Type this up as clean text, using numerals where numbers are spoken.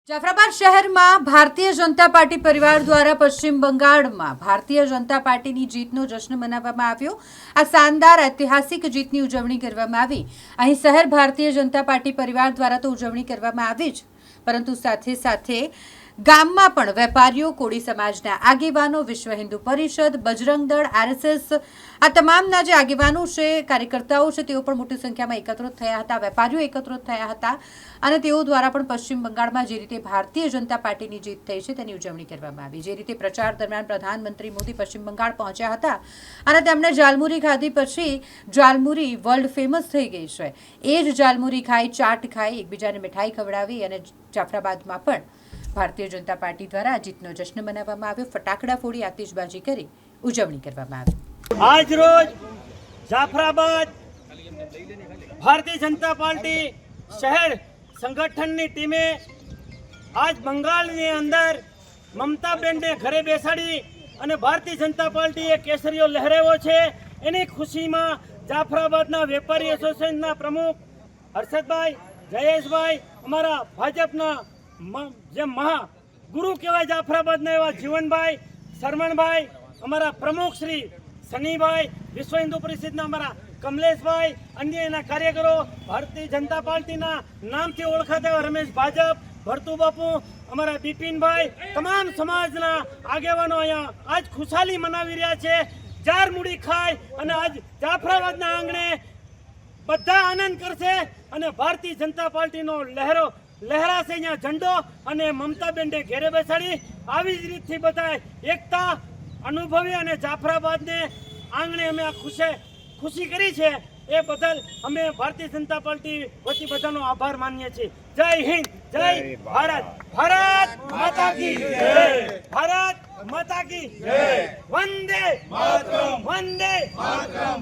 જાફરાબાદ શહેરમાં ભારતીય જનતા પાર્ટી પરિવાર દ્વારા પશ્ચિમ બંગાળમાં ભારતીય જનતા પાર્ટીની જીતનો જશ્ન મનાવવામાં આવ્યો। આ શાનદાર ઐતિહાસિક જીતની ઉજવણી કરવામાં આવી। અહીં શહેર ભારતીય જનતા પાર્ટી પરિવાર દ્વારા તો ઉજવણી કરવામાં આવી જ, પરંતુ સાથે સાથે ગામમાં પણ વેપારીઓ, કોળી સમાજના આગેવાનો, વિશ્વ હિન્દુ પરિષદ, બજરંગ દળ, આરએસએસ આ તમામના જે આગેવાનો છે, કાર્યકર્તાઓ છે, તેઓ પણ મોટી સંખ્યામાં એકત્રિત થયા હતા। વેપારીઓ એકત્રિત થયા હતા અને તેઓ દ્વારા પણ પશ્ચિમ બંગાળમાં જે રીતે ભારતીય જનતા પાર્ટીની જીત થઈ છે તેની ઉજવણી કરવામાં આવી। જે રીતે પ્રચાર દરમિયાન પ્રધાનમંત્રી મોદી પશ્ચિમ બંગાળ પહોંચ્યા હતા અને તેમણે જાલમુરી ખાધી પછી જાલમુરી વર્લ્ડ ફેમસ થઈ ગઈ છે। એ જ જાલમુરી ખાઈ, ચાટ ખાઈ, એકબીજાને મીઠાઈ ખવડાવી અને જાફરાબાદમાં પણ ભારતીય જનતા પાર્ટી દ્વારા જીતનો જશ્ન મનાવવામાં આવ્યો। ફટાકડા ફોડી આતિશબાજી કરી ઉજવણી કરવામાં આવી। આજ રોજ જાફરાબાદ ભારતીય જનતા પાર્ટી શહેર સંગઠનની ટીમે આજ બંગાળની અંદર મમતાબેનને ઘરે બેસાડી અને ભારતીય જનતા પાર્ટીએ કેસરીઓ લહેરાવ્યો છે। એની ખુશીમાં જાફરાબાદના વેપારી એસોસિએશનના પ્રમુખ હર્ષદભાઈ, જયેશભાઈ, અમારા ભાજપના જે મહા ગુરુ કહેવાય જાફરાબાદના એવા જીવનભાઈ, શરમણભાઈ, અમારા પ્રમુખ શ્રી સનીભાઈ, વિશ્વ હિન્દુ પરિષદના અમારા કમલેશભાઈ, અન્ય એના કાર્યકરો, ભારતીય જનતા પાર્ટીના નામથી ઓળખાતા એવા રમેશ ભાજપ, ભરતુ બાપુ, અમારા બિપિનભાઈ, તમામ સમાજના આગેવાનો અહીંયા આજ ખુશાલી મનાવી રહ્યા છે। જાર મૂડી ખાય અને આજ જાફરાબાદના આંગણે બધા આનંદ કરશે અને ભારતીય જનતા પાર્ટીનો લહેરાશે અહીંયા ઝંડો અને મમતાબેનને ઘેરે બેસાડી આવી જ રીતથી બધા એકતા અનુભવી અને જાફરાબાદને આંગણે અમે આ ખુશી કરી છે। એ બદલ અમે ભારતીય જનતા પાર્ટી વતી બધાનો આભાર માનીએ છીએ। જય હિન્દ, જય ભારત, ભારત માતા કી જય, ભારત માતા કી જય, વંદે માતરમ, વંદે માતરમ।